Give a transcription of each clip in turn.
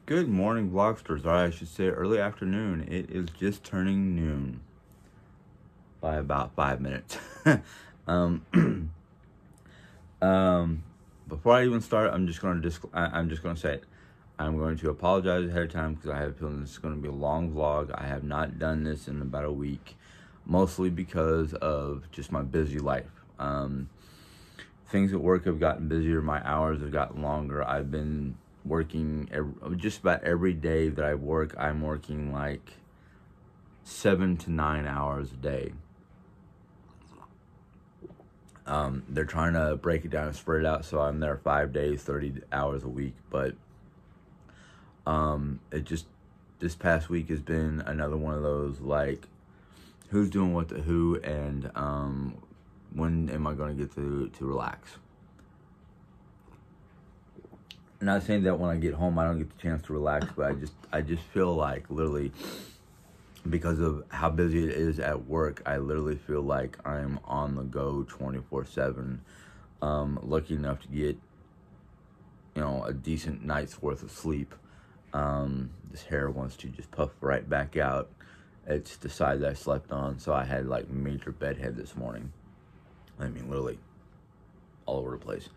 Good morning, Vlogsters. Or I should say early afternoon. It is just turning noon by about 5 minutes. um, Before I even start, I'm just gonna say it. I'm going to apologize ahead of time because I have a feeling this is going to be a long vlog. I have not done this in about a week, mostly because of just my busy life. Things at work have gotten busier. My hours have gotten longer. I've been working just about every day that I work. I'm working like 7 to 9 hours a day. They're trying to break it down and spread it out, so I'm there 5 days, 30 hours a week. But this past week has been another one of those, like, who's doing what to who, and when am I going to get to relax? I'm not saying that when I get home I don't get the chance to relax, but I just feel like, literally, because of how busy it is at work, I literally feel like I'm on the go 24/7. Lucky enough to get, a decent night's worth of sleep. This hair wants to just puff right back out. It's the side that I slept on, so I had like major bedhead this morning. I mean, literally all over the place.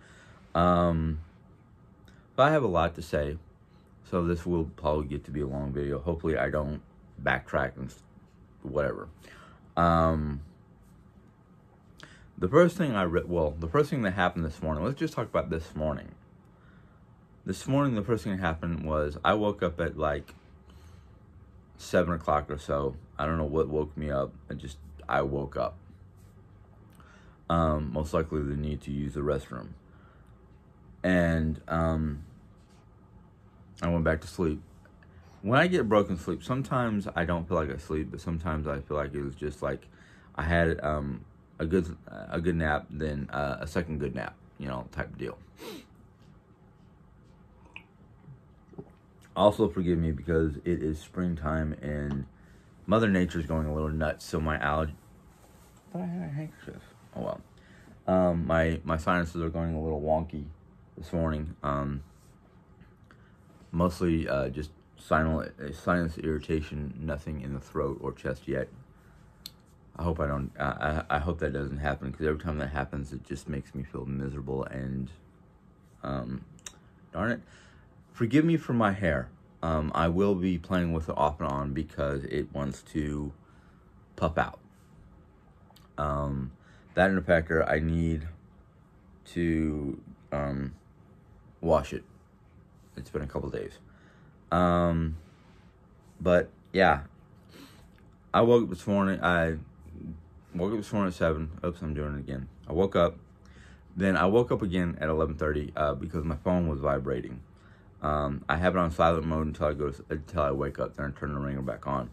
But I have a lot to say, so this will probably get to be a long video. Hopefully I don't backtrack and whatever. The first thing the first thing that happened this morning, let's just talk about this morning. This morning, the first thing that happened was I woke up at like 7 o'clock or so. I don't know what woke me up. I woke up. Most likely the need to use the restroom. And I went back to sleep. When I get broken sleep, sometimes I don't feel like I sleep, but sometimes I feel like it was just like I had a good nap, then a second good nap, type of deal. Also, forgive me because it is springtime and Mother Nature's going a little nuts. So my allergy. But I had a handkerchief. Oh well. My sinuses are going a little wonky this morning. Mostly just sinus irritation. Nothing in the throat or chest yet. I hope I hope that doesn't happen, because every time that happens, it just makes me feel miserable. And darn it. Forgive me for my hair. I will be playing with it off and on because it wants to puff out. That and a factor, I need to wash it. It's been a couple days. But yeah, I woke up this morning. I woke up this morning at 7. Oops, I'm doing it again. I woke up. Then I woke up again at 11:30 because my phone was vibrating. I have it on silent mode until I wake up, then I turn the ringer back on.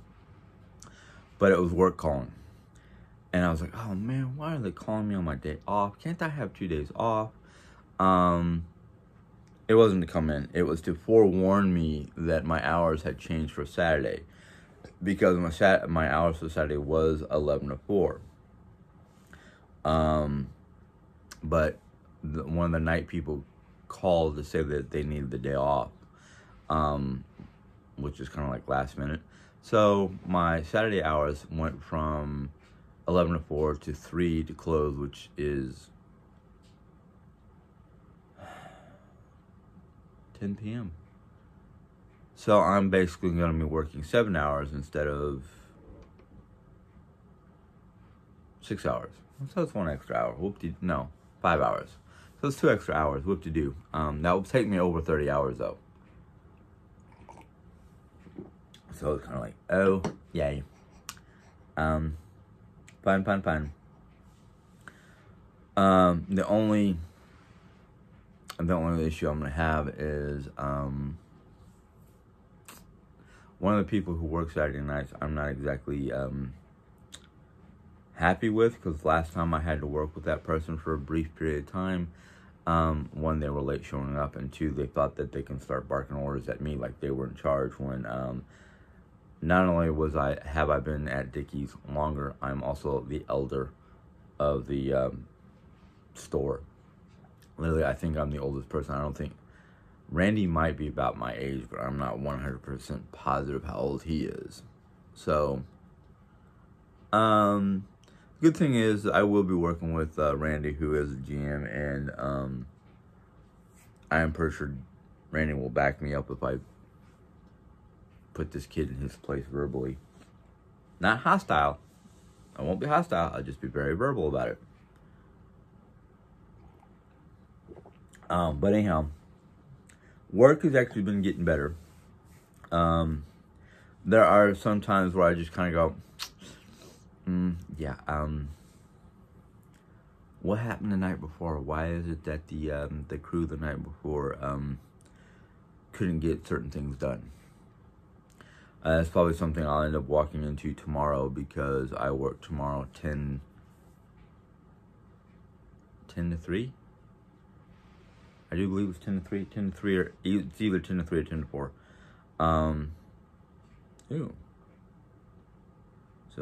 But it was work calling. And I was like, oh man, why are they calling me on my day off? Can't I have 2 days off? It wasn't to come in. It was to forewarn me that my hours had changed for Saturday. Because my hours for Saturday was 11 to 4. But one of the night people called to say that they needed the day off, which is kind of like last minute. So my Saturday hours went from 11 to 4 to 3 to close, which is 10 p.m. So I'm basically going to be working 7 hours instead of 6 hours. So it's 1 extra hour. No, 5 hours. So it's 2 extra hours. Whoop-de-doo. That will take me over 30 hours though. So it's kind of like, oh, yay. Fine. The only issue I'm gonna have is one of the people who works Saturday nights, I'm not exactly happy with, because last time I had to work with that person for a brief period of time, one, they were late showing up, and two, they thought that they can start barking orders at me like they were in charge, when not only have I been at Dickies longer, I'm also the elder of the store. Literally, I think I'm the oldest person. I don't think Randy might be about my age, but I'm not 100% positive how old he is. So, good thing is I will be working with Randy, who is a GM, and I am pretty sure Randy will back me up if I put this kid in his place verbally. Not hostile. I won't be hostile. I'll just be very verbal about it. But anyhow, work has actually been getting better. There are some times where I just kind of go, what happened the night before? Why is it that the crew the night before couldn't get certain things done? That's probably something I'll end up walking into tomorrow, because I work tomorrow 10 to 3. I do believe it's 10 to 3, 10 to 3, or it's either 10 to 3 or 10 to 4. So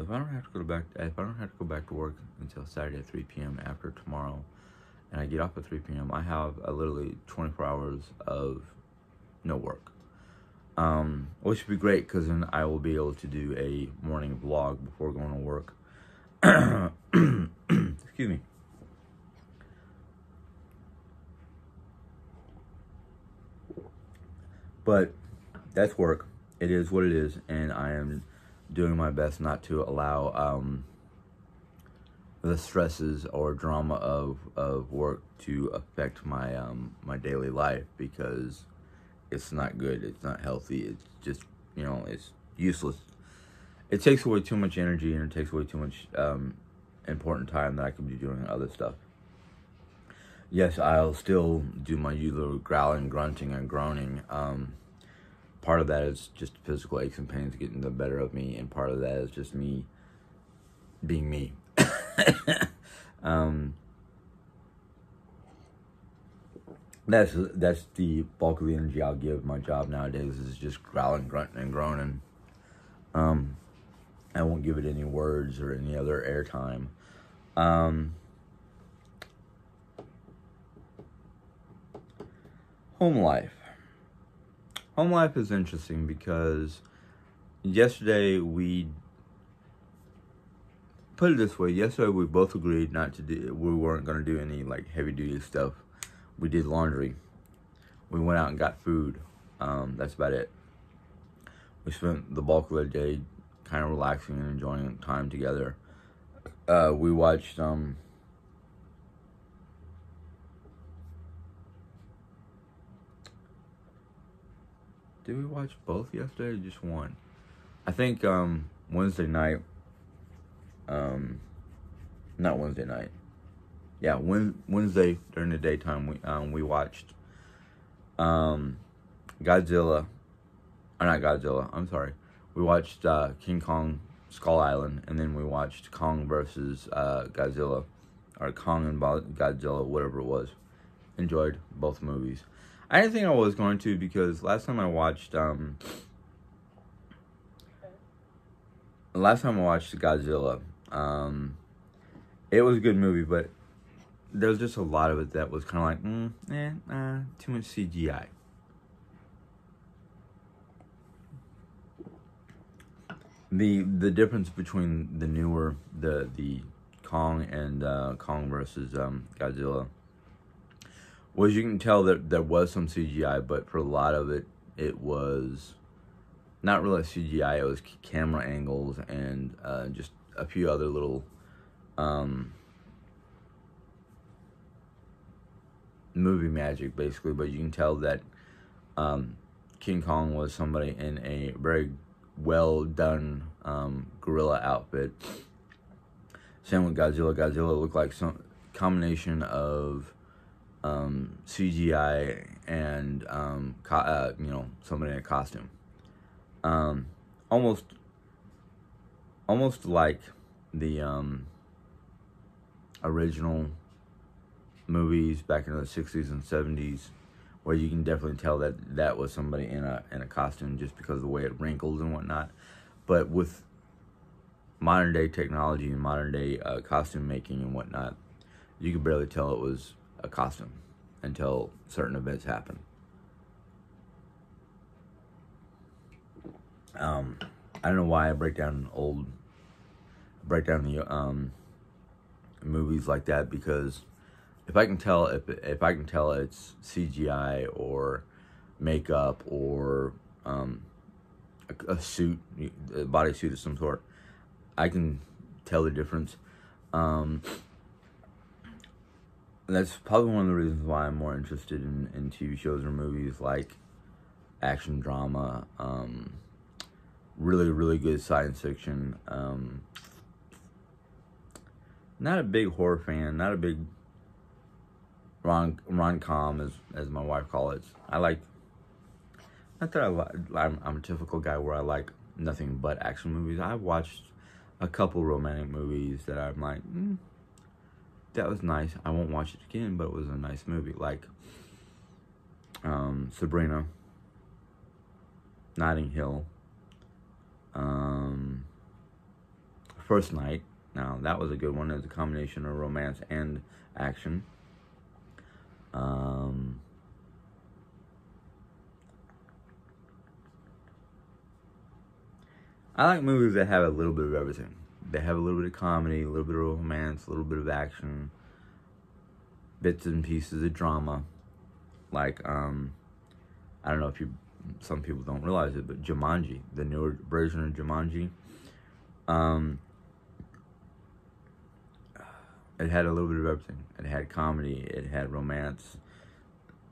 if I don't have to go back to work until Saturday at 3 p.m. after tomorrow, and I get off at 3 p.m., I have literally 24 hours of no work. Which would be great, because then I will be able to do a morning vlog before going to work. Excuse me. But that's work. It is what it is, and I am doing my best not to allow the stresses or drama of work to affect my my daily life, because it's not good. It's not healthy. It's just, it's useless. It takes away too much energy, and it takes away too much important time that I could be doing other stuff. Yes, I'll still do my usual growling, grunting, and groaning. Part of that is just physical aches and pains getting the better of me, and part of that is just me being me. That's the bulk of the energy I'll give my job nowadays, is just growling, grunting, and groaning. I won't give it any words or any other airtime. Home life. Home life is interesting, because yesterday we both agreed we weren't going to do any like heavy duty stuff. We did laundry. We went out and got food. That's about it. We spent the bulk of the day kind of relaxing and enjoying time together. We watched did we watch both yesterday or just one? I think Wednesday night. Not Wednesday night. Yeah, Wednesday during the daytime we watched Godzilla. Or not Godzilla. I'm sorry. We watched King Kong Skull Island, and then we watched Kong versus Godzilla, or Kong and Godzilla, whatever it was. Enjoyed both movies. I didn't think I was going to, because last time I watched Godzilla, it was a good movie, but there was just a lot of it that was kind of like, too much CGI. The difference between the newer, the Kong and Kong versus Godzilla, was you can tell that there was some CGI, but for a lot of it, it was not really CGI. It was camera angles and just a few other little movie magic, basically. But you can tell that King Kong was somebody in a very well done gorilla outfit. Same with Godzilla. Godzilla looked like some combination of CGI and somebody in a costume. Almost like the original movies back in the 60s and 70s, where you can definitely tell that was somebody in a costume, just because of the way it wrinkles and whatnot. But with modern day technology and modern day costume making and whatnot, you could barely tell it was a costume until certain events happen. I don't know why I break down the movies like that, because if I can tell it's CGI or makeup or a suit, a bodysuit of some sort, I can tell the difference. That's probably one of the reasons why I'm more interested in TV shows or movies like action drama, really, really good science fiction. Not a big horror fan, not a big rom-com, as my wife calls it. I like, not that I'm a typical guy where I like nothing but action movies. I've watched a couple romantic movies that I'm like, that was nice. I won't watch it again, but it was a nice movie. Like Sabrina, Notting Hill, First Night. Now, that was a good one. It was a combination of romance and action. I like movies that have a little bit of everything. They have a little bit of comedy, a little bit of romance, a little bit of action, bits and pieces of drama. Like, I don't know if some people don't realize it, but Jumanji, the newer version of Jumanji, it had a little bit of everything. It had comedy, it had romance,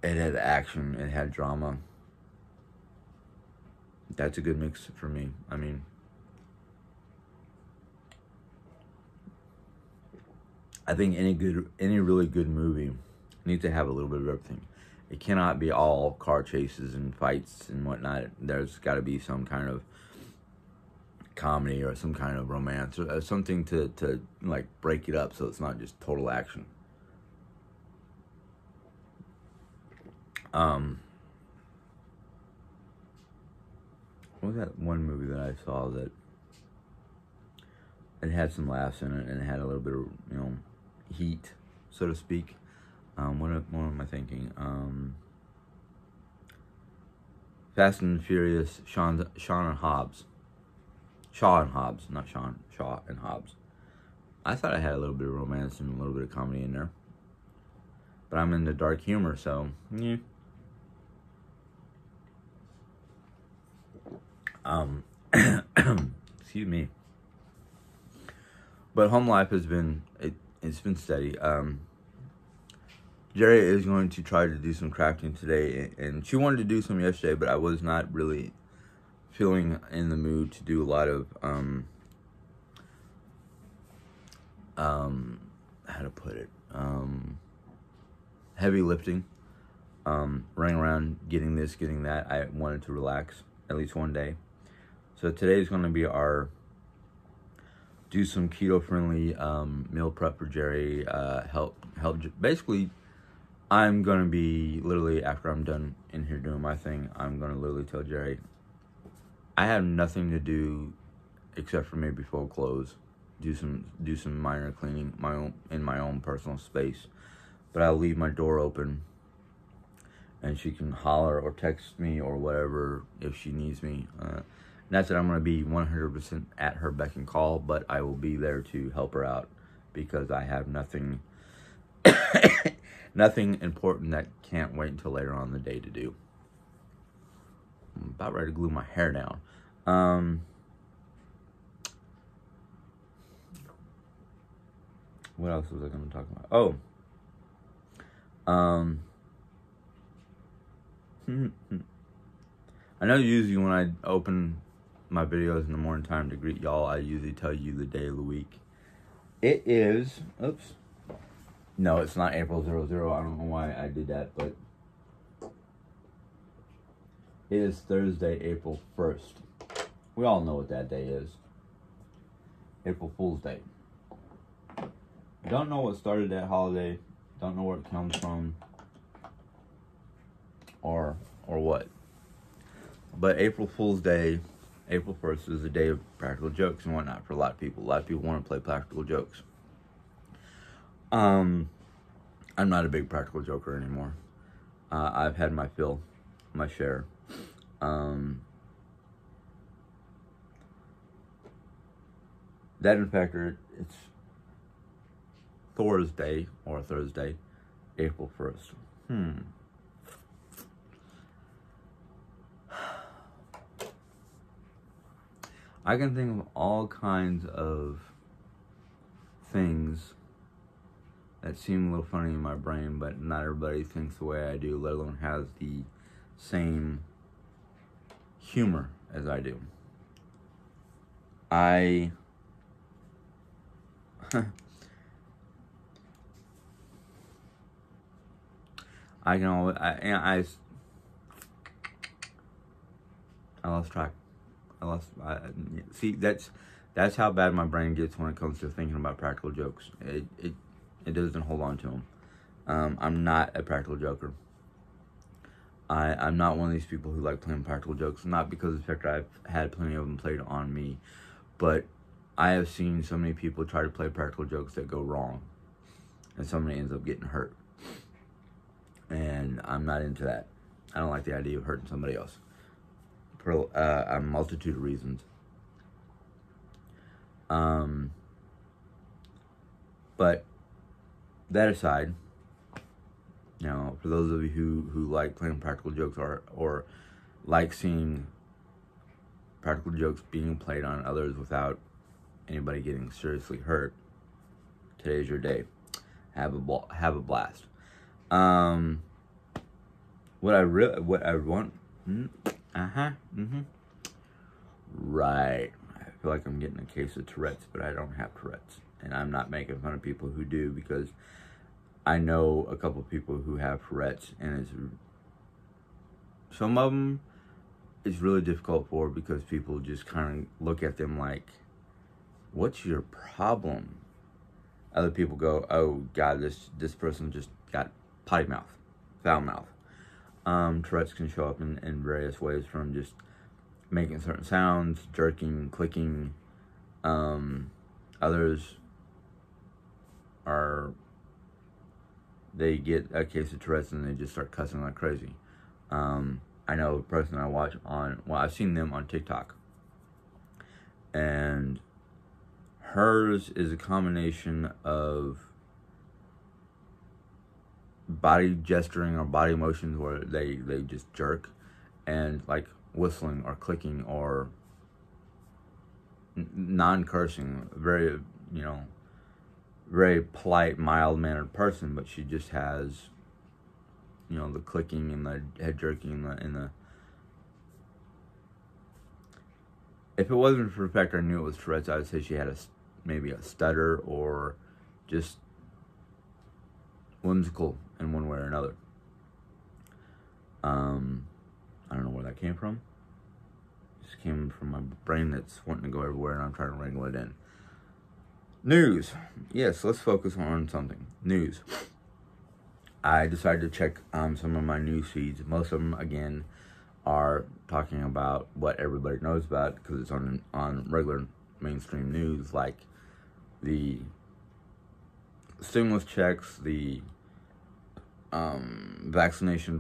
it had action, it had drama. That's a good mix for me. I mean, I think any really good movie needs to have a little bit of everything. It cannot be all car chases and fights and whatnot. There's got to be some kind of comedy or some kind of romance or something to like break it up so it's not just total action. What was that one movie that I saw that it had some laughs in it and it had a little bit of, heat, so to speak? What am I thinking? Fast and Furious, Shaw and Hobbs. Shaw and Hobbs, not Sean. Shaw and Hobbs. I thought I had a little bit of romance and a little bit of comedy in there. But I'm into dark humor, so, yeah. Excuse me. But home life has been, it's been steady. Jerry is going to try to do some crafting today, and she wanted to do some yesterday, but I was not really feeling in the mood to do a lot of, how to put it, heavy lifting, running around, getting this, getting that. I wanted to relax at least one day. So today is going to be do some keto-friendly meal prep for Jerry, help. Basically, I'm going to be, literally, after I'm done in here doing my thing, I'm going to literally tell Jerry, I have nothing to do except for maybe fold clothes, do some minor cleaning in my own personal space. But I'll leave my door open, and she can holler or text me or whatever if she needs me. Not that I'm going to be 100% at her beck and call, but I will be there to help her out because I have nothing nothing important that can't wait until later on in the day to do. I'm about ready to glue my hair down. What else was I going to talk about? Oh. I know usually when I open my videos in the morning time to greet y'all, I usually tell you the day of the week. It is, oops. No, it's not April 00. I don't know why I did that, but it is Thursday, April 1st. We all know what that day is. April Fool's Day. Don't know what started that holiday. Don't know where it comes from. Or what. But April Fool's Day, April 1st, is a day of practical jokes and whatnot for a lot of people. A lot of people want to play practical jokes. I'm not a big practical joker anymore. I've had my fill, my share. That, in fact, it's Thursday, April 1st. I can think of all kinds of things that seem a little funny in my brain, but not everybody thinks the way I do, let alone has the same humor as I do. I can always, I lost track. See, that's how bad my brain gets when it comes to thinking about practical jokes. It doesn't hold on to them. I'm not a practical joker. I'm not one of these people who like playing practical jokes, not because of the fact that I've had plenty of them played on me, but I have seen so many people try to play practical jokes that go wrong, and somebody ends up getting hurt. And I'm not into that. I don't like the idea of hurting somebody else for a multitude of reasons. But that aside, you know, for those of you who like playing practical jokes or like seeing practical jokes being played on others without anybody getting seriously hurt, today's your day. Have a blast. What I want. Right. I feel like I'm getting a case of Tourette's, but I don't have Tourette's, and I'm not making fun of people who do, because I know a couple of people who have Tourette's, and some of them it's really difficult for, because people just kind of look at them like, "What's your problem?" Other people go, "Oh God, this person just got potty mouth, foul mouth." Tourette's can show up in various ways, from just making certain sounds, jerking, clicking. Others they get a case of Tourette's and they just start cussing like crazy. I know a person I watch I've seen them on TikTok, and hers is a combination of body gesturing or body motions where they just jerk, and like whistling or clicking or non-cursing. Very, very polite, mild-mannered person, but she just has, the clicking and the head jerking and the if it wasn't for the fact I knew it was Tourette's, I would say she had maybe a stutter, or just whimsical in one way or another. I don't know where that came from. It just came from my brain that's wanting to go everywhere, and I'm trying to wrangle it in. News. Yes, let's focus on something. News. I decided to check some of my news feeds. Most of them, again, are talking about what everybody knows about, because it's on regular mainstream news, like the stimulus checks, the vaccine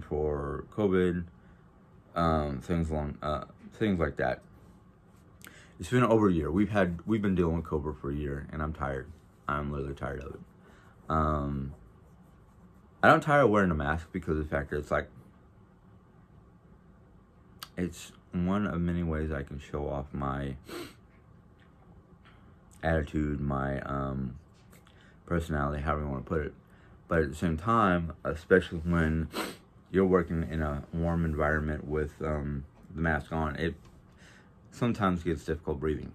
for COVID, things like that. It's been over a year. We've been dealing with COVID for a year, and I'm tired. I'm literally tired of it. I don't tire of wearing a mask, because of the fact that it's one of many ways I can show off my attitude, my personality, however you want to put it. But at the same time, especially when you're working in a warm environment with the mask on, it sometimes gets difficult breathing.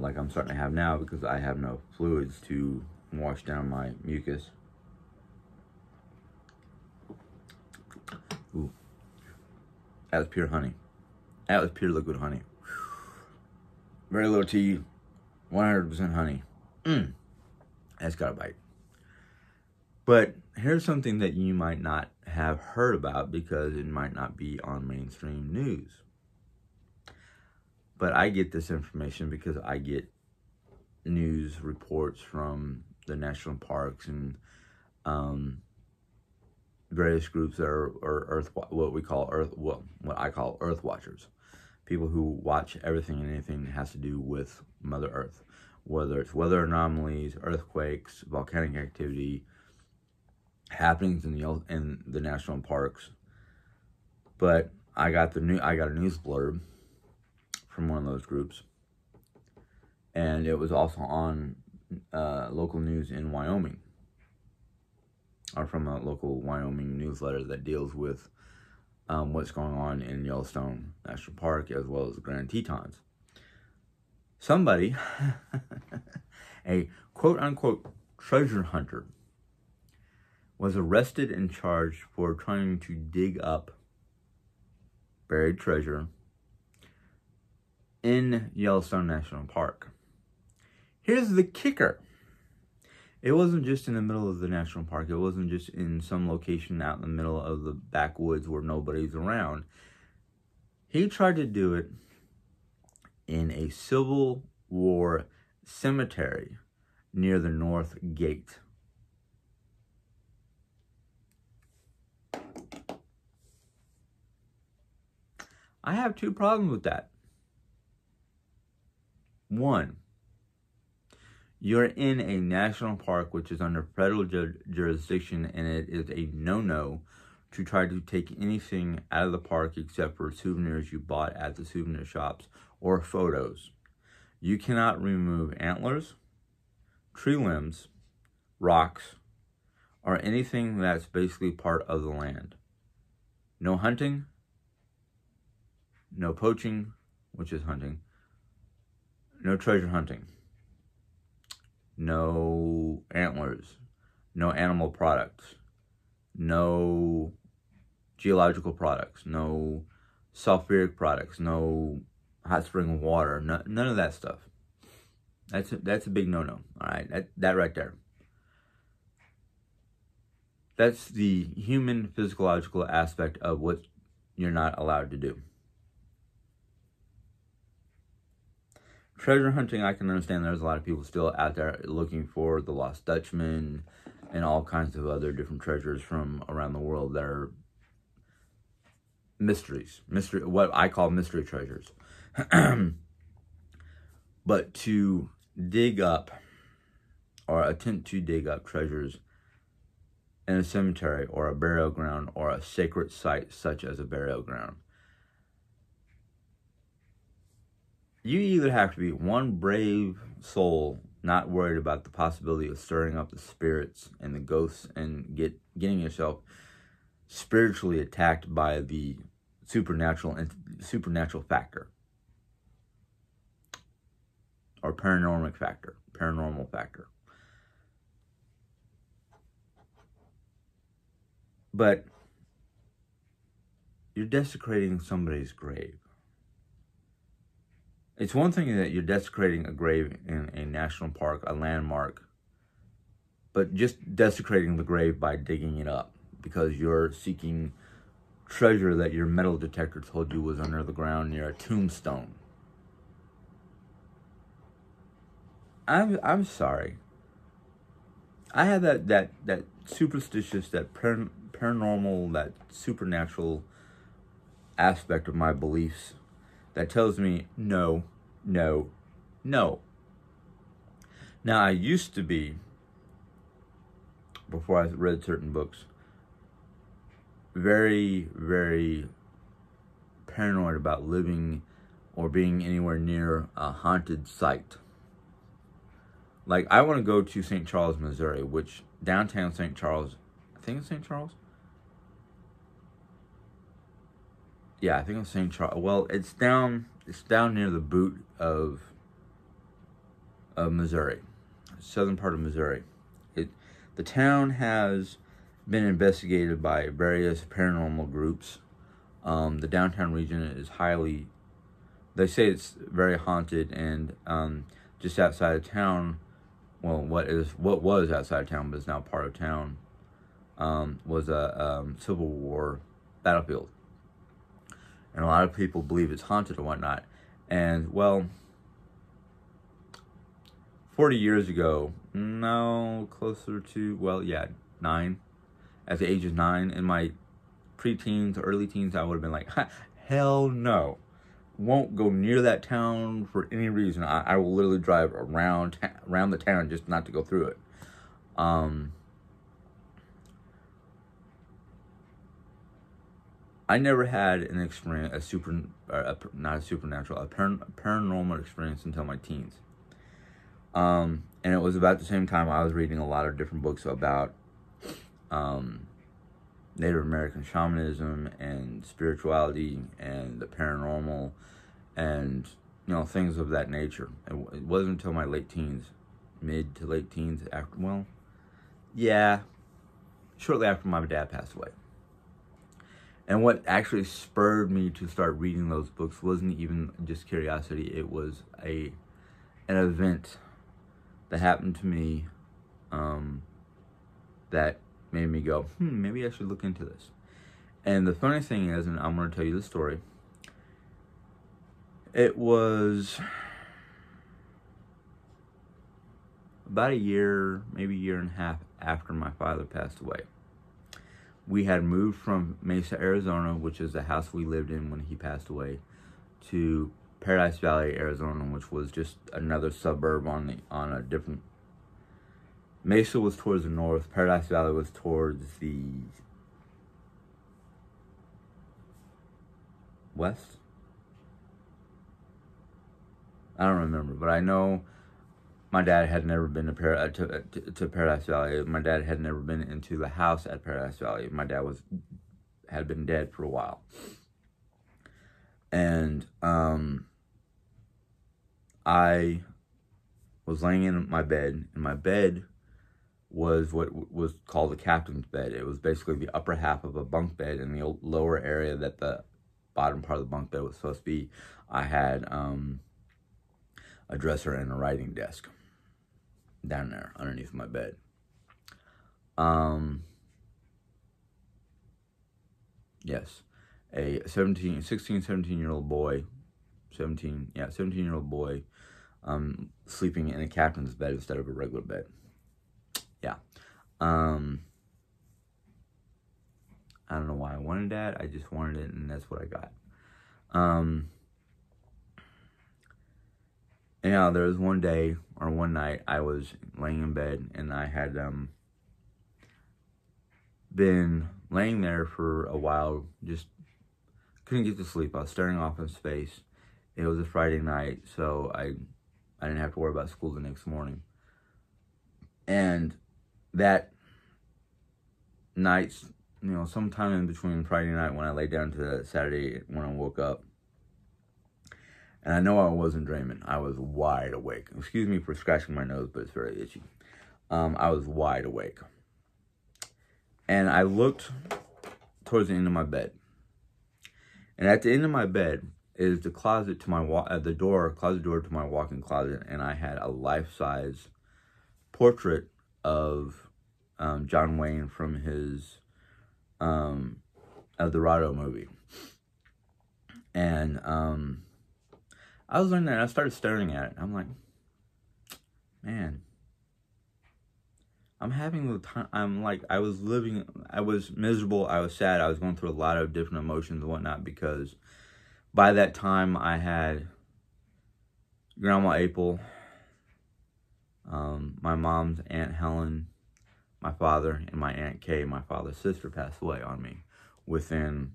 Like I'm starting to have now, because I have no fluids to wash down my mucus. Ooh. That was pure honey. That was pure liquid honey. Very little tea, 100% honey. That's got a bite. But here's something that you might not have heard about, because it might not be on mainstream news. But I get this information because I get news reports from the national parks and various groups that are what I call Earth Watchers. people who watch everything and anything that has to do with Mother Earth, whether it's weather anomalies, earthquakes, volcanic activity, happenings in the national parks. But I got a news blurb from one of those groups, and it was also on local news in Wyoming, or from a local Wyoming newsletter that deals with what's going on in Yellowstone National Park as well as the Grand Tetons. Somebody, a quote-unquote treasure hunter, was arrested and charged for trying to dig up buried treasure in Yellowstone National Park. Here's the kicker. It wasn't just in the middle of the national park. It wasn't just in some location out in the middle of the backwoods where nobody's around. He tried to do it in a Civil War cemetery near the North Gate. I have two problems with that. One, you're in a national park which is under federal jurisdiction, and it is a no-no to try to take anything out of the park except for souvenirs you bought at the souvenir shops or photos. You cannot remove antlers, tree limbs, rocks, or anything that's basically part of the land. No hunting, no poaching, which is hunting, no treasure hunting, no antlers, no animal products, no geological products, no sulfuric products, no hot spring water, none of that stuff. That's a big no-no, all right? That right there. That's the human physiological aspect of what you're not allowed to do. Treasure hunting, I can understand there's a lot of people still out there looking for the Lost Dutchman and all kinds of other different treasures from around the world that are mysteries. What I call mystery treasures. But to dig up or attempt to dig up treasures in a cemetery or a burial ground or a sacred site such as a burial ground, you either have to be one brave soul not worried about the possibility of stirring up the spirits and the ghosts and getting yourself spiritually attacked by the supernatural factor or paranormal factor. But you're desecrating somebody's grave. It's one thing that you're desecrating a grave in a national park, a landmark, but just desecrating the grave by digging it up because you're seeking treasure that your metal detector told you was under the ground near a tombstone. I'm sorry. I have that superstitious, that paranormal, that supernatural aspect of my beliefs that tells me no, no, no. Now, I used to be, before I read certain books, very, very paranoid about living or being anywhere near a haunted site. Like, I want to go to St. Charles, Missouri, which downtown St. Charles, I think it's St. Charles? Yeah, I think it's St. Charles. Well, it's down near the boot of Missouri, southern part of Missouri. The town has been investigated by various paranormal groups. The downtown region is they say it's very haunted, and just outside of town, well, what was outside of town but is now part of town, was a Civil War battlefield. And a lot of people believe it's haunted or whatnot. And, well, 40 years ago, no, closer to, well, yeah, 9. At the age of 9, in my pre-teens, early teens, I would have been like, hell no. won't go near that town for any reason. I will literally drive around the town just not to go through it. I never had an experience, not a supernatural, a paranormal experience until my teens. And it was about the same time I was reading a lot of different books about Native American shamanism and spirituality and the paranormal and, you know, things of that nature. It wasn't until my late teens, mid to late teens, shortly after my dad passed away. And what actually spurred me to start reading those books wasn't even just curiosity. It was an event that happened to me that made me go, maybe I should look into this. And the funny thing is, and I'm going to tell you the story, it was about a year, maybe a year and a half after my father passed away. We had moved from Mesa, Arizona, which is the house we lived in when he passed away, to Paradise Valley, Arizona, which was just another suburb on a different. Mesa was towards the north. Paradise Valley was towards the west. I don't remember, but I know my dad had never been to Paradise Valley. My dad had never been into the house at Paradise Valley. My dad had been dead for a while. And I was laying in my bed, and my bed was what was called the captain's bed. It was basically the upper half of a bunk bed, and the lower area that the bottom part of the bunk bed was supposed to be, I had a dresser and a writing desk down there underneath my bed. Yes, a 17-year-old boy, 17-year-old boy, sleeping in a captain's bed instead of a regular bed. Yeah. I don't know why I wanted that. I just wanted it, and that's what I got. Anyhow, there was one night I was laying in bed, and I had been laying there for a while, just couldn't get to sleep. I was staring off in space. It was a Friday night, so I didn't have to worry about school the next morning. And that night, you know, sometime in between Friday night when I laid down to Saturday when I woke up, and I know I wasn't dreaming. I was wide awake. Excuse me for scratching my nose, but it's very itchy. I was wide awake. And I looked towards the end of my bed. And at the end of my bed is the closet to my closet door to my walk-in closet, and I had a life-size portrait of John Wayne from his El Dorado movie. And I was laying there and I started staring at it. I'm like, man, I'm having the time. I was miserable. I was sad. I was going through a lot of different emotions and whatnot, because by that time I had Grandma April, my mom's Aunt Helen, my father, and my Aunt Kay, my father's sister, passed away on me within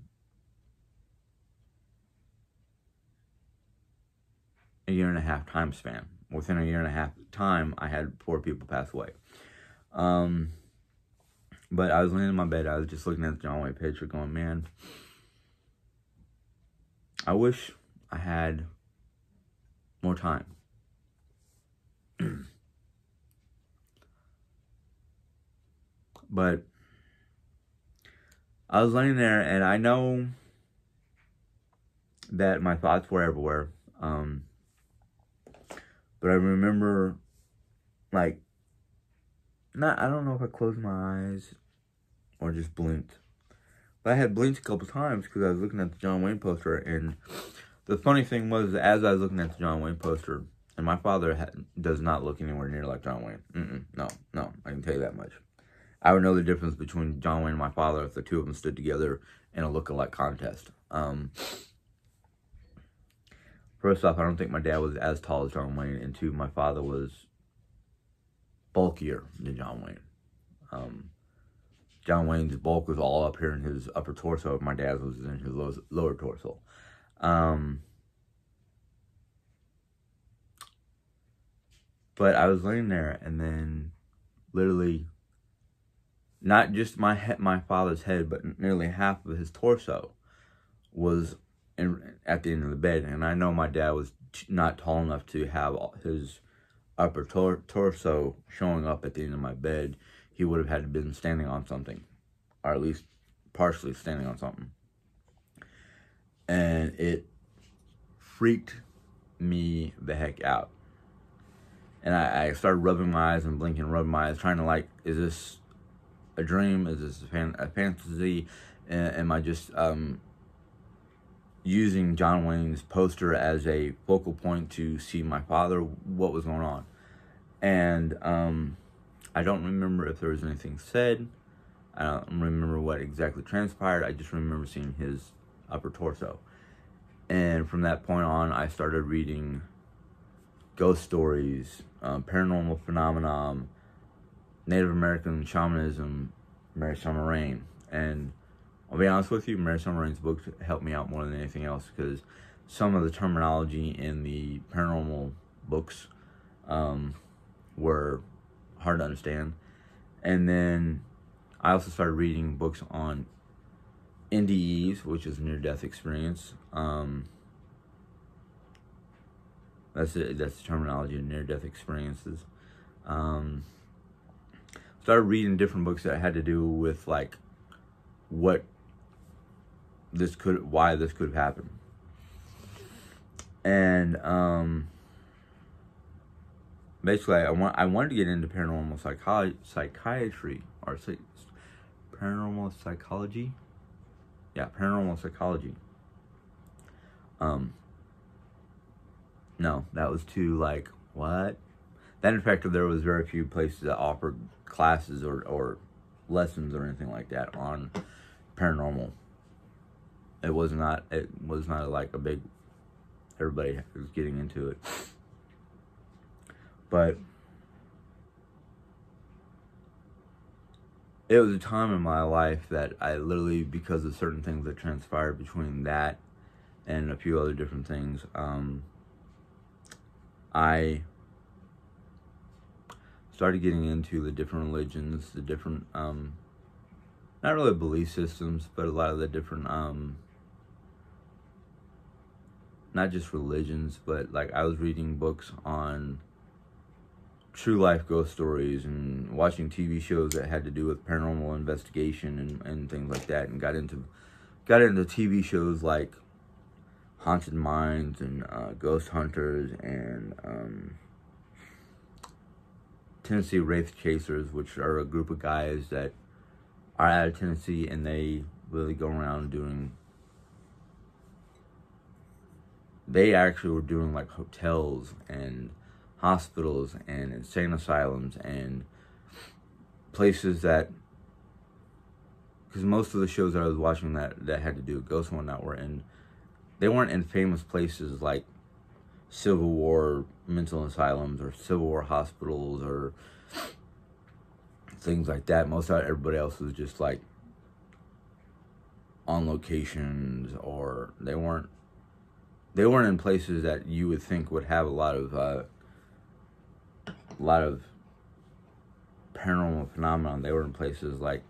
a year and a half time span. Within a year and a half time, I had 4 people pass away. But I was laying in my bed. I was just looking at the John Wayne picture going, man, I wish I had more time. But I was laying there, and I know that my thoughts were everywhere. But I remember, I don't know if I closed my eyes or just blinked. But I had blinked a couple times because I was looking at the John Wayne poster. And the funny thing was, as I was looking at the John Wayne poster, and my father does not look anywhere near like John Wayne. No, I can tell you that much. I would know the difference between John Wayne and my father if the two of them stood together in a look-alike contest. first off, I don't think my dad was as tall as John Wayne, and two, my father was bulkier than John Wayne. John Wayne's bulk was all up here in his upper torso. My dad's was in his lower torso. But I was laying there, and then literally, not just my father's head, but nearly half of his torso was at the end of the bed. And I know my dad was not tall enough to have his upper torso showing up at the end of my bed. He would have had to been standing on something, or at least partially standing on something. And it freaked me the heck out. And I started rubbing my eyes and blinking, rubbing my eyes, trying to like, is this a dream? Is this a fantasy? Am I just using John Wayne's poster as a focal point to see my father? What was going on? And I don't remember if there was anything said. I don't remember what exactly transpired. I just remember seeing his upper torso. And from that point on, I started reading ghost stories, paranormal phenomenon, Native American shamanism, Mary Summer Rain. And I'll be honest with you, Mary Summer Rain's books helped me out more than anything else, because some of the terminology in the paranormal books were hard to understand. And then I also started reading books on NDEs, which is near-death experience. That's the terminology of near-death experiences. Started reading different books that had to do with like why this could have happened. And basically, I wanted to get into paranormal psychiatry, or paranormal psychology. Yeah, paranormal psychology. No, that was too like, what? That in fact, there was very few places that offered classes or lessons or anything like that on paranormal. It was not like a big, everybody was getting into it. But it was a time in my life that I literally, because of certain things that transpired between that and a few other different things, I started getting into the different religions, the different, not really belief systems, but a lot of the different, not just religions, but like I was reading books on true life ghost stories and watching TV shows that had to do with paranormal investigation and things like that, and got into TV shows like Haunted Minds and Ghost Hunters and Tennessee Wraith Chasers, which are a group of guys that are out of Tennessee, and they really go around doing, they actually were doing like hotels and hospitals and insane asylums and places that, because most of the shows that I was watching that had to do with ghosts and whatnot they weren't in famous places like Civil War mental asylums or Civil War hospitals or things like that. Most of everybody else was just like on locations, or they weren't in places that you would think would have a lot of paranormal phenomenon. They were in places like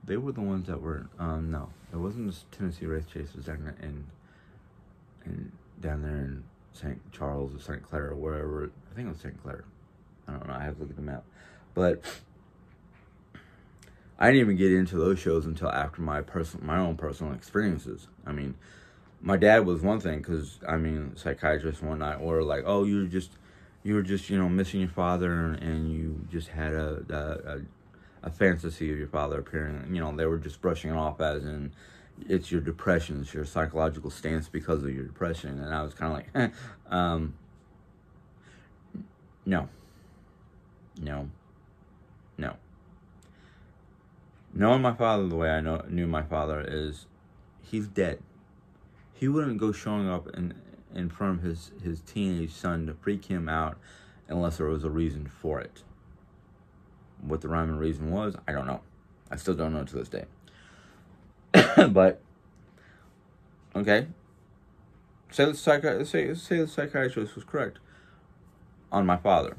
they were the ones that were no, it wasn't the Tennessee Wraith Chasers down there in St. Charles or St. Clair or wherever. I think it was St. Clair. I don't know. I have to look at the map. But I didn't even get into those shows until after my own personal experiences. I mean, my dad was one thing, because I mean, psychiatrists and whatnot were like, oh, you were just missing your father, and you just had a fantasy of your father appearing. They were just brushing it off as in, it's your depression, it's your psychological stance because of your depression. And I was kind of like, no. Knowing my father the way I knew my father is, he's dead. He wouldn't go showing up in front of his teenage son to freak him out unless there was a reason for it. What the rhyme and reason was, I don't know. I still don't know to this day. But okay, say the psychiatrist was correct on my father.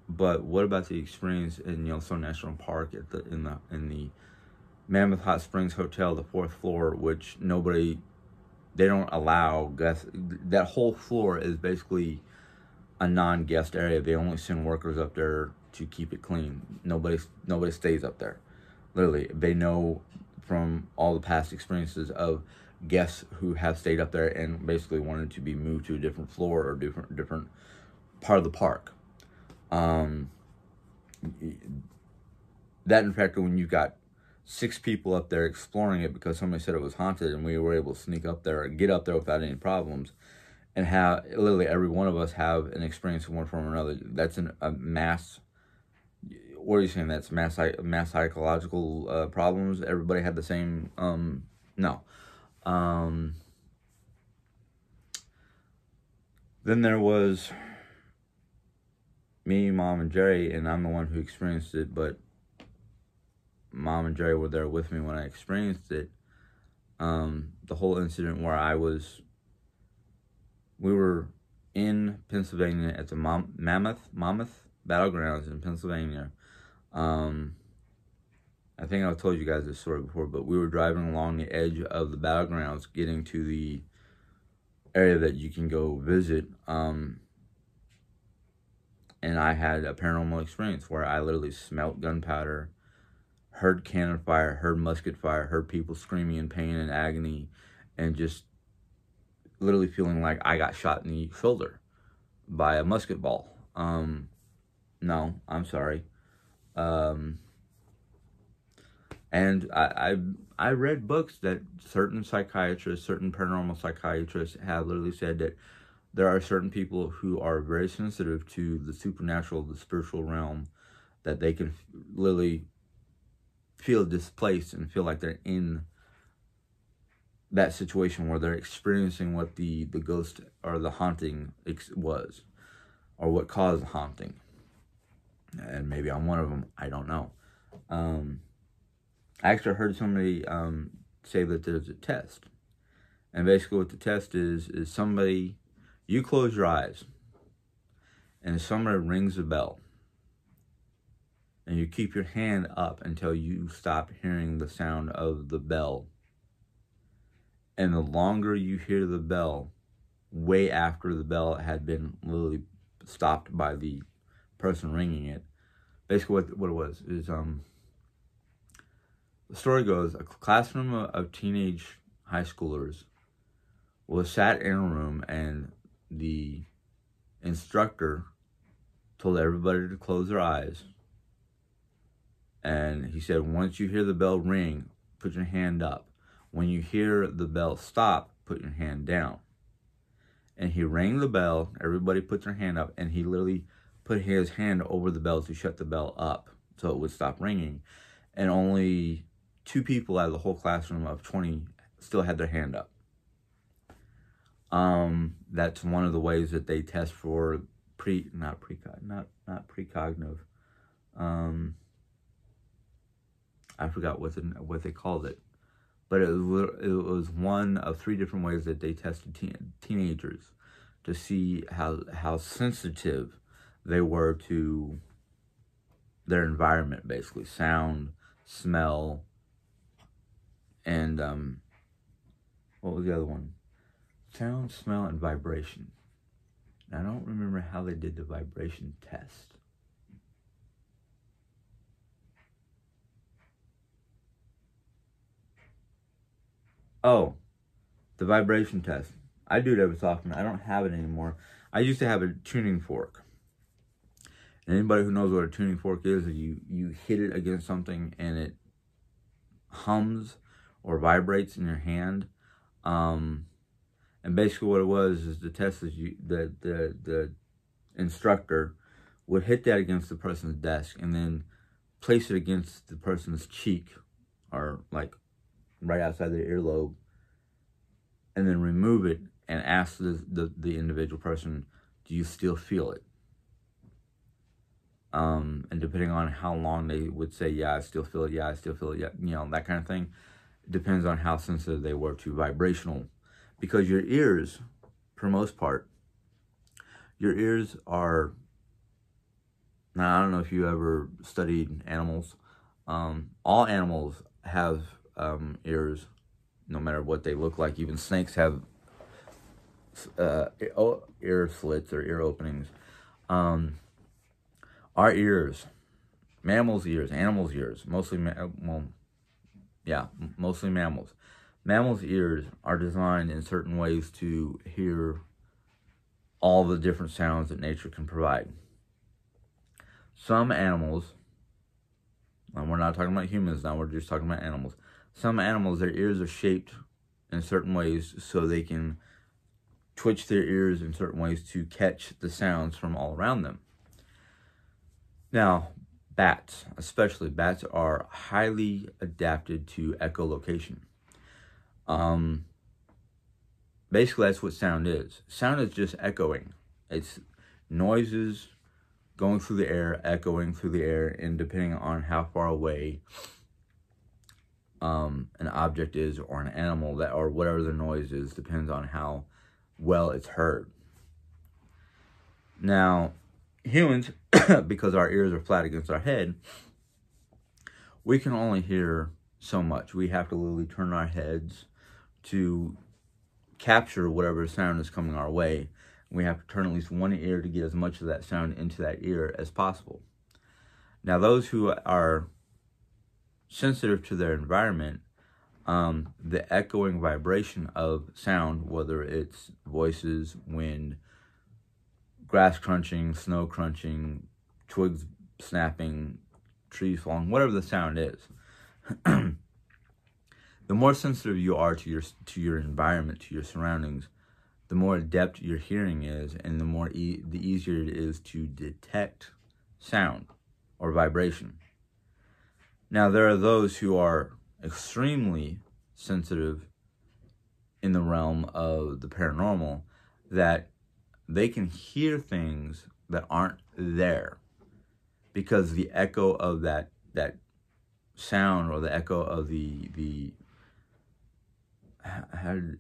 But what about the experience in Yellowstone National Park in the Mammoth Hot Springs Hotel, the 4th floor, which they don't allow guests. That whole floor is basically a non-guest area. They only send workers up there to keep it clean. Nobody stays up there. Literally, they know from all the past experiences of guests who have stayed up there and basically wanted to be moved to a different floor or different part of the park. That in fact, when you got 6 people up there exploring it because somebody said it was haunted, and we were able to sneak up there and get up there without any problems, and have literally every one of us have an experience in one form or another. That's a mass. What are you saying? That's mass psychological problems. Everybody had the same. No. Then there was me, Mom, and Jerry, and I'm the one who experienced it, but Mom and Jerry were there with me when I experienced it. The whole incident where we were in Pennsylvania at the Mammoth Battlegrounds in Pennsylvania. I think I've told you guys this story before, but we were driving along the edge of the battlegrounds, getting to the area that you can go visit. And I had a paranormal experience where I literally smelt gunpowder, heard cannon fire, heard musket fire, heard people screaming in pain and agony, and just literally feeling like I got shot in the shoulder by a musket ball. No, I'm sorry. And I read books that certain psychiatrists, certain paranormal psychiatrists have literally said that there are certain people who are very sensitive to the supernatural, the spiritual realm, that they can literally feel displaced and feel like they're in that situation where they're experiencing what the ghost or the haunting was, or what caused the haunting. And maybe I'm one of them. I don't know. I actually heard somebody say that there's a test. And basically what the test is somebody, you close your eyes, and somebody rings a bell. And you keep your hand up until you stop hearing the sound of the bell. And the longer you hear the bell, way after the bell had been literally stopped by the person ringing it. Basically what it was is, the story goes, a classroom of teenage high schoolers was sat in a room, and the instructor told everybody to close their eyes. And he said, once you hear the bell ring, put your hand up. When you hear the bell stop, put your hand down. And he rang the bell, everybody put their hand up, and he literally put his hand over the bell to shut the bell up so it would stop ringing. And only 2 people out of the whole classroom of 20 still had their hand up. That's one of the ways that they test for not precognitive. I forgot what they called it, but it was one of 3 different ways that they tested teenagers to see how sensitive they were to their environment, basically sound, smell, and what was the other one? Sound, smell, and vibration. Now, I don't remember how they did the vibration test. Oh, the vibration test. I do it every so often. I don't have it anymore. I used to have a tuning fork. And anybody who knows what a tuning fork is you hit it against something and it hums or vibrates in your hand. And basically what it was is the test is the instructor would hit that against the person's desk, and then place it against the person's cheek, or like right outside their earlobe, and then remove it and ask the individual person, do you still feel it? And depending on how long they would say, yeah, I still feel it, yeah, I still feel it, yeah, you know, that kind of thing, depends on how sensitive they were to vibrational. Because your ears, for most part, your ears are, now I don't know if you ever studied animals, all animals have ears, no matter what they look like. Even snakes have ear slits or ear openings. Our ears, mammals' ears, animals' ears, mostly mammals. Mammals' ears are designed in certain ways to hear all the different sounds that nature can provide. Some animals, and we're not talking about humans now, we're just talking about animals. Some animals, their ears are shaped in certain ways so they can twitch their ears in certain ways to catch the sounds from all around them. Now, bats, especially bats, are highly adapted to echolocation. Basically, that's what sound is. Sound is just echoing. It's noises going through the air, echoing through the air, and depending on how far away an object is, or an animal, that, or whatever the noise is, depends on how well it's heard. Now, humans, because our ears are flat against our head, we can only hear so much. We have to literally turn our heads to capture whatever sound is coming our way. We have to turn at least one ear to get as much of that sound into that ear as possible. Now, those who are sensitive to their environment, the echoing vibration of sound, whether it's voices, wind, grass crunching, snow crunching, twigs snapping, trees falling, whatever the sound is, the more sensitive you are to your environment, to your surroundings, the more adept your hearing is, and the more the easier it is to detect sound or vibration. Now, there are those who are extremely sensitive in the realm of the paranormal, that they can hear things that aren't there because the echo of that sound, or the echo of the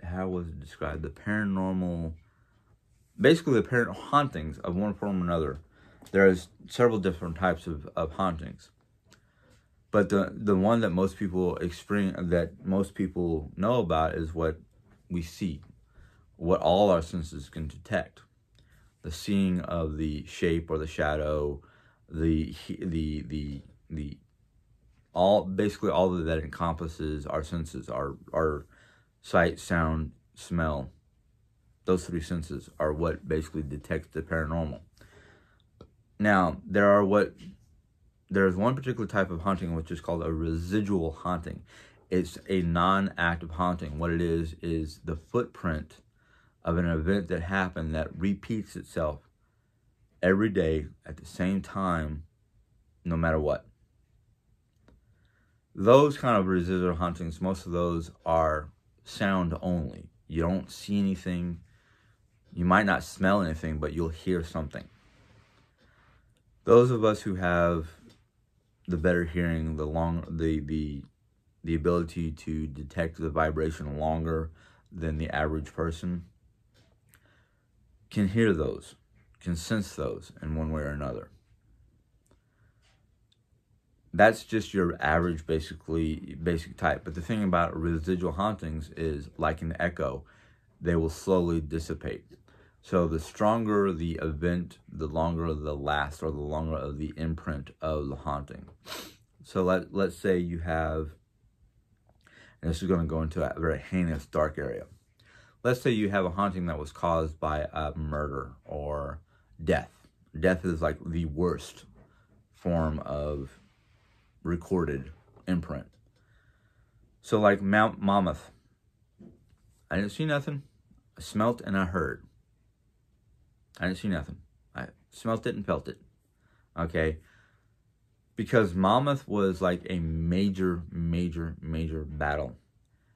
how was it described? The paranormal, basically the paranormal hauntings of one form or another. There's several different types of hauntings, but the one that most people experience, that most people know about, is what we see, what all our senses can detect. The seeing of the shape or the shadow, basically all that encompasses our senses, our sight, sound, smell. Those three senses are what basically detects the paranormal. Now, there's one particular type of haunting which is called a residual haunting. It's a non-active haunting. What it is the footprint of an event that happened that repeats itself every day at the same time, no matter what. Those kind of residual hauntings, most of those are sound only. You don't see anything. You might not smell anything, but you'll hear something. Those of us who have the better hearing, the ability to detect the vibration longer than the average person, can hear those, can sense those in one way or another. That's just your average basic type. But the thing about residual hauntings is, like an echo, they will slowly dissipate. So the stronger the event, the longer the last, or the longer of the imprint of the haunting. So let's say you have, and this is going to go into a very heinous, dark area. Let's say you have a haunting that was caused by a murder or death. Death is like the worst form of recorded imprint. So like Mount Monmouth, I didn't see nothing. I smelt and I heard. I didn't see nothing. I smelt it and felt it. Okay. because Monmouth was like a major battle,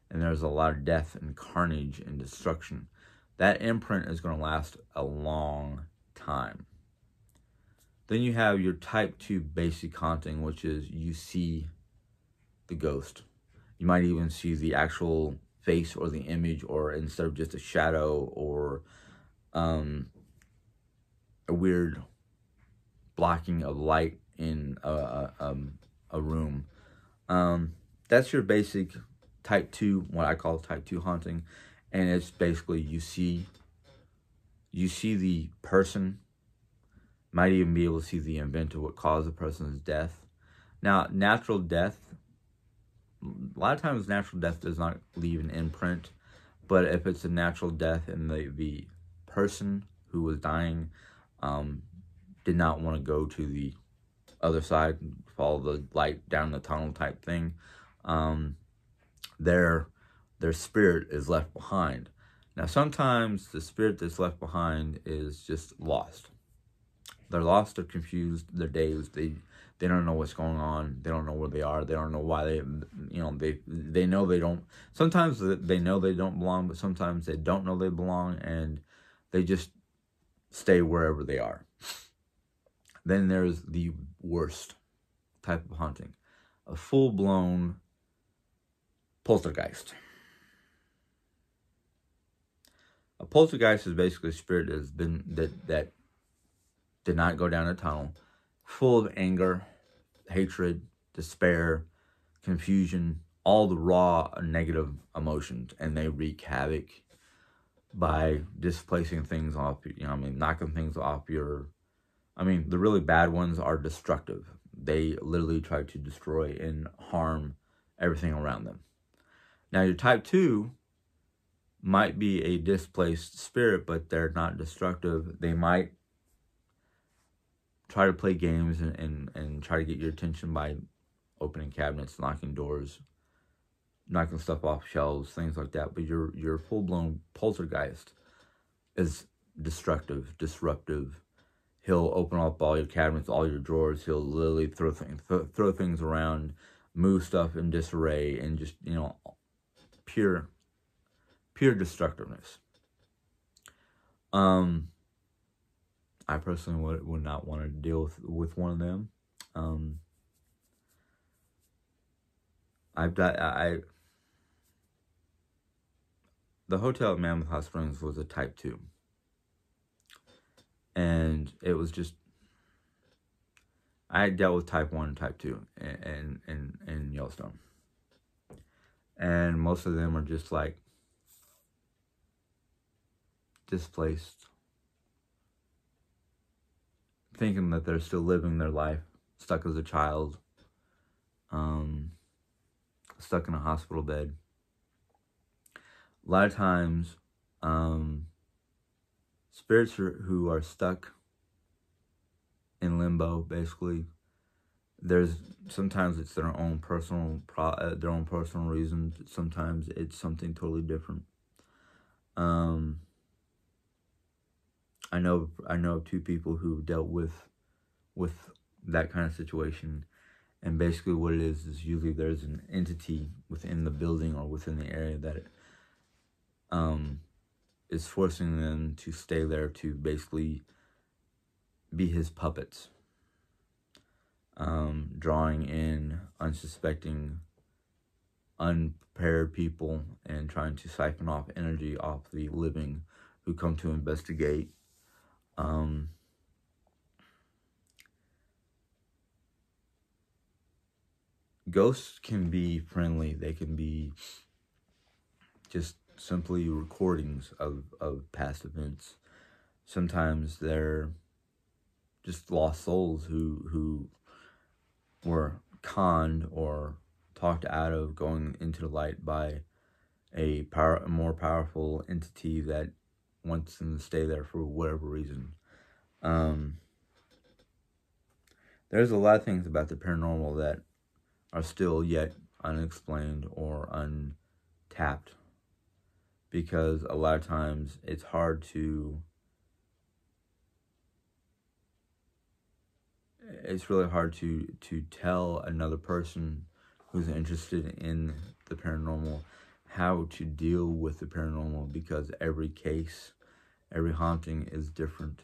and there's a lot of death and carnage and destruction. That imprint is going to last a long time. Then you have your type 2 basic haunting, which is you see the ghost. You might even see the actual face or the image, or instead of just a shadow or a weird blocking of light in a room. That's your basic type 2, what I call type 2 haunting. And it's basically you see the person, might even be able to see the event of what caused the person's death. Now, natural death, a lot of times natural death does not leave an imprint, but if it's a natural death and the person who was dying did not want to go to the other side, follow the light down the tunnel type thing, their spirit is left behind. Now, sometimes the spirit that's left behind is just lost. They're lost, they're confused, they're dazed, they don't know what's going on, they don't know where they are, they don't know why they know they don't, sometimes they know they don't belong, but sometimes they don't know they belong, and they just stay wherever they are. Then there's the worst type of haunting, a full-blown poltergeist. A poltergeist is basically a spirit that did not go down a tunnel, full of anger, hatred, despair, confusion, all the raw negative emotions, and they wreak havoc by displacing things off, knocking things off your, the really bad ones are destructive. They literally try to destroy and harm everything around them. Now, your type 2 might be a displaced spirit, but they're not destructive. They might try to play games and try to get your attention by opening cabinets, knocking doors, knocking stuff off shelves, things like that. But your full-blown poltergeist is destructive, disruptive. He'll open up all your cabinets, all your drawers. He'll literally throw things around, move stuff in disarray, and just, pure destructiveness. I personally would not want to deal with one of them. The hotel at Mammoth Hot Springs was a type 2. And it was just, I had dealt with type 1 and type 2 in Yellowstone. And most of them are just like displaced, thinking that they're still living their life, stuck as a child, stuck in a hospital bed. A lot of times, spirits who are stuck in limbo, basically, sometimes it's their own personal reasons. Sometimes it's something totally different. I know of 2 people who dealt with that kind of situation, and basically what it is usually there's an entity within the building or within the area that is forcing them to stay there to basically be his puppets, drawing in unsuspecting, unprepared people and trying to siphon off energy off the living who come to investigate. Ghosts can be friendly. They can be just simply recordings of past events. Sometimes they're just lost souls who were conned or talked out of going into the light by a more powerful entity that wants them to stay there for whatever reason. There's a lot of things about the paranormal that are still yet unexplained or untapped, because a lot of times it's hard to it's really hard to tell another person who's interested in the paranormal how to deal with the paranormal, because every case, every haunting is different.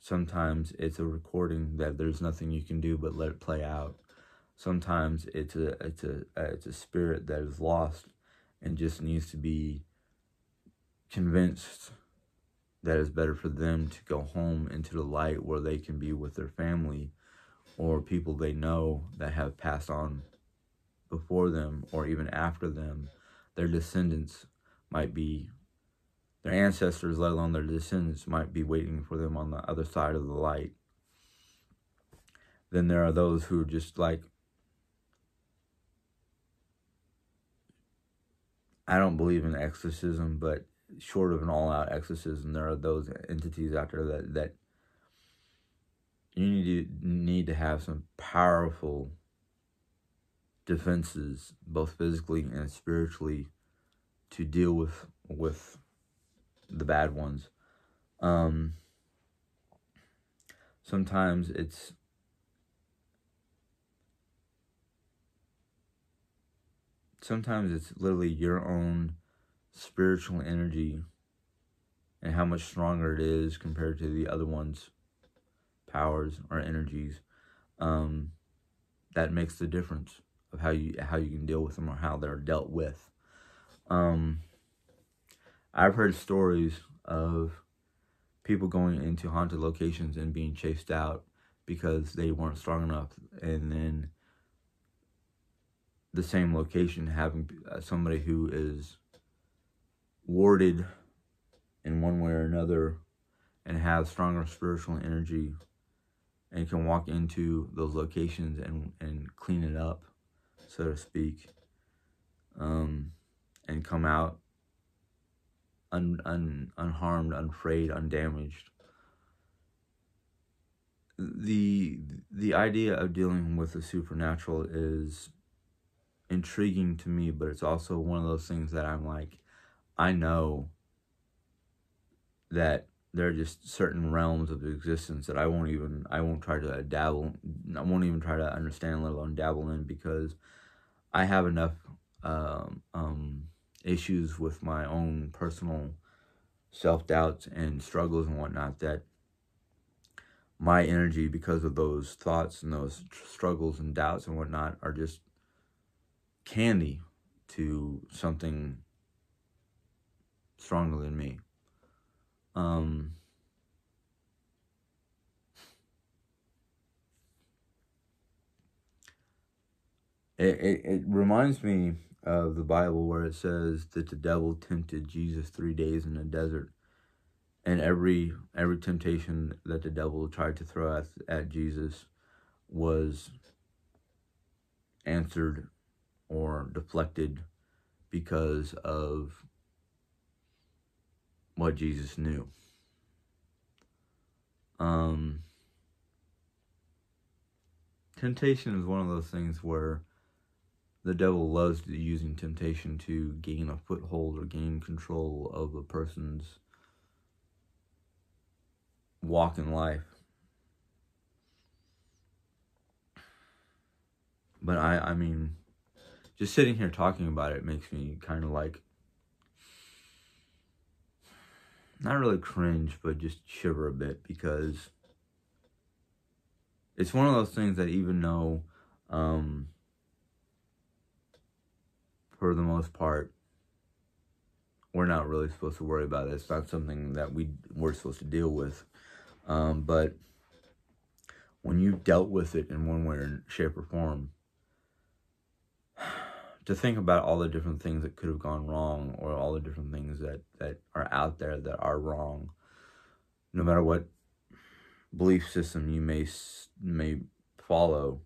Sometimes it's a recording that there's nothing you can do but let it play out. Sometimes it's a spirit that is lost and just needs to be convinced that it's better for them to go home into the light where they can be with their family or people they know that have passed on before them or even after them. Their descendants might be, their ancestors, let alone their descendants, might be waiting for them on the other side of the light. Then there are those who are just like, I don't believe in exorcism, but short of an all-out exorcism, there are those entities out there that you need to have some powerful defenses, both physically and spiritually, to deal with the bad ones. Sometimes it's literally your own spiritual energy and how much stronger it is compared to the other one's powers or energies, that makes the difference of how you can deal with them or how they're dealt with. I've heard stories of people going into haunted locations and being chased out because they weren't strong enough, and then the same location having somebody who is warded in one way or another and has stronger spiritual energy and can walk into those locations and clean it up, so to speak, and come out unharmed, unafraid, undamaged. The idea of dealing with the supernatural is intriguing to me, but it's also one of those things that I'm like, I know that there are just certain realms of existence that I won't even try to understand, let alone dabble in, because I have enough issues with my own personal self-doubts and struggles and whatnot, that my energy, because of those thoughts and those struggles and doubts and whatnot, are just candy to something stronger than me. It reminds me of the Bible, where it says that the devil tempted Jesus 3 days in the desert, and every temptation that the devil tried to throw at Jesus was answered or deflected because of what Jesus knew. Temptation is one of those things where the devil loves using temptation to gain a foothold or gain control of a person's walk in life. But I mean, just sitting here talking about it makes me kind of like, not really cringe, but just shiver a bit, because it's one of those things that, even though, for the most part, we're not really supposed to worry about it. It's not something that we're supposed to deal with. But when you've dealt with it in one way or shape or form, to think about all the different things that could have gone wrong, or all the different things that are out there that are wrong, no matter what belief system you may follow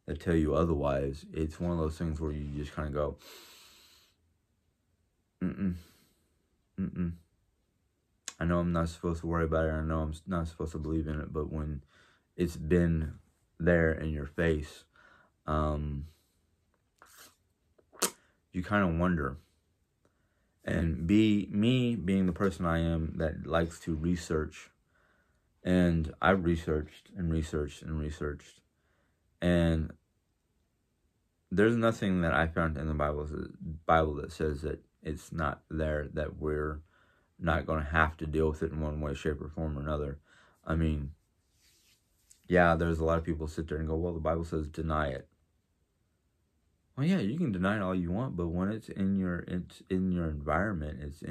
that tell you otherwise, it's one of those things where you just kind of go, I know I'm not supposed to worry about it. I know I'm not supposed to believe in it. But when it's been there in your face, you kind of wonder. And me being the person I am that likes to research And I researched and researched and researched, and there's nothing that I found in the Bible that says that it's not there, that we're not going to have to deal with it in one way, shape, or form or another. I mean, yeah, there's a lot of people sit there and go, well, the Bible says deny it. Well, yeah, you can deny it all you want, but when it's in your environment, it's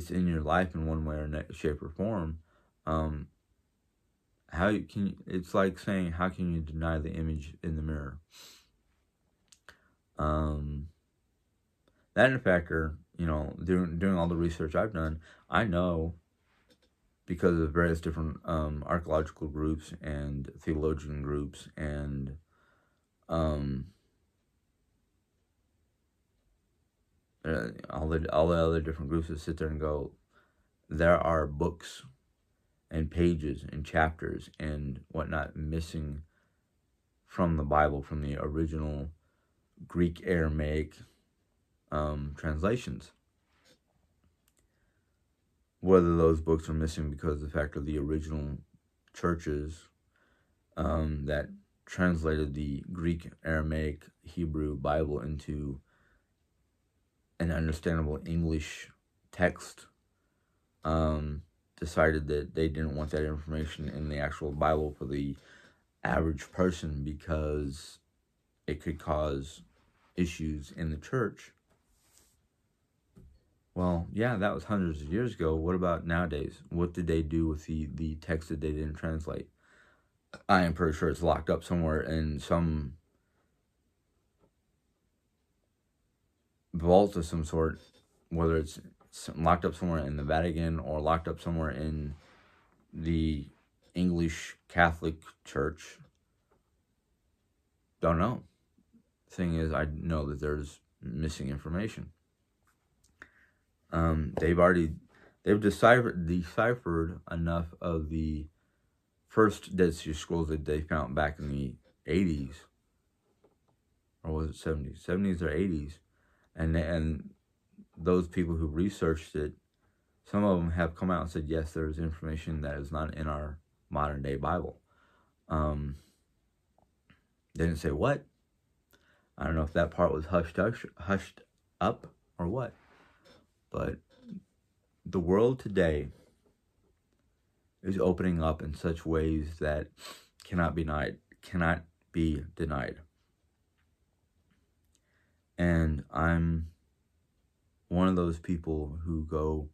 in your life in one way or shape or form. How you can? It's like saying, how can you deny the image in the mirror? That in factor, doing all the research I've done, I know, because of various different archaeological groups and theologian groups and all the other different groups that sit there and go, there are books and pages and chapters and whatnot missing from the Bible, from the original Greek Aramaic translations. Whether those books are missing because of the fact of the original churches that translated the Greek, Aramaic, Hebrew Bible into an understandable English text, decided that they didn't want that information in the actual Bible for the average person because it could cause issues in the church. Well, yeah, that was hundreds of years ago. What about nowadays? What did they do with the text that they didn't translate? I am pretty sure it's locked up somewhere in some vault of some sort, whether it's locked up somewhere in the Vatican or locked up somewhere in the English Catholic Church. Don't know. Thing is, I know that there's missing information. They've deciphered enough of the first Dead Sea Scrolls that they found back in the 80s, or was it 70s? 70s or 80s, and those people who researched it, some of them have come out and said, yes, there's information that is not in our modern day Bible. They didn't say what. I don't know if that part was hushed up or what. But the world today is opening up in such ways that cannot be denied. And I'm one of those people who go,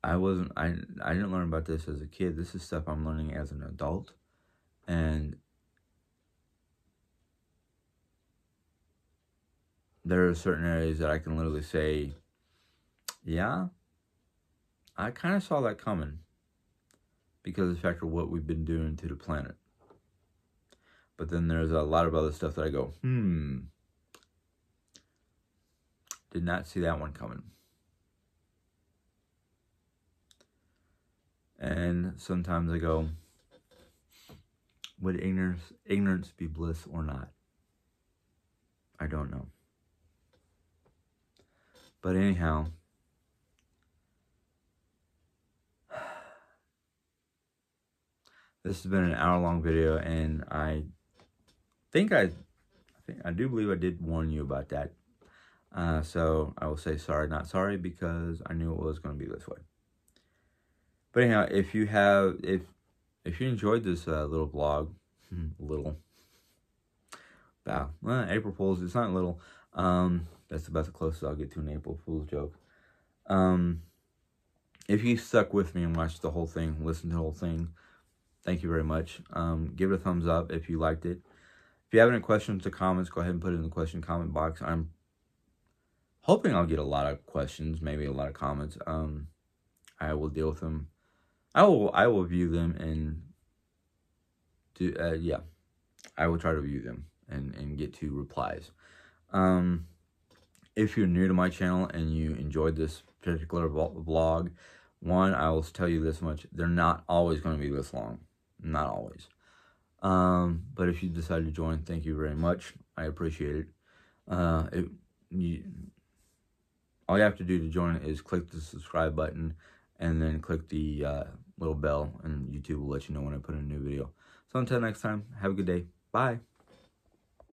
I didn't learn about this as a kid. This is stuff I'm learning as an adult. And there are certain areas that I can literally say, yeah, I kind of saw that coming because of the fact of what we've been doing to the planet. But then there's a lot of other stuff that I go, did not see that one coming. And sometimes I go, would ignorance be bliss or not? I don't know. But anyhow, this has been an hour-long video, and I do believe I did warn you about that. So I will say sorry, not sorry, because I knew it was going to be this way. But anyhow, if you enjoyed this little vlog, April Fool's, it's not little. That's about the closest I'll get to an April Fool's joke. If you stuck with me and watched the whole thing, listened to the whole thing, thank you very much. Give it a thumbs up if you liked it. If you have any questions or comments, go ahead and put it in the comment box. I'm hoping I'll get a lot of questions, maybe a lot of comments. I will deal with them. I will view them and do I will try to view them and get to replies. If you're new to my channel and you enjoyed this particular vlog, one, I will tell you this much: they're not always going to be this long, not always. But if you decide to join, thank you very much. I appreciate it. All you have to do to join is click the subscribe button and then click the little bell, and YouTube will let you know when I put in a new video. So until next time, have a good day. Bye.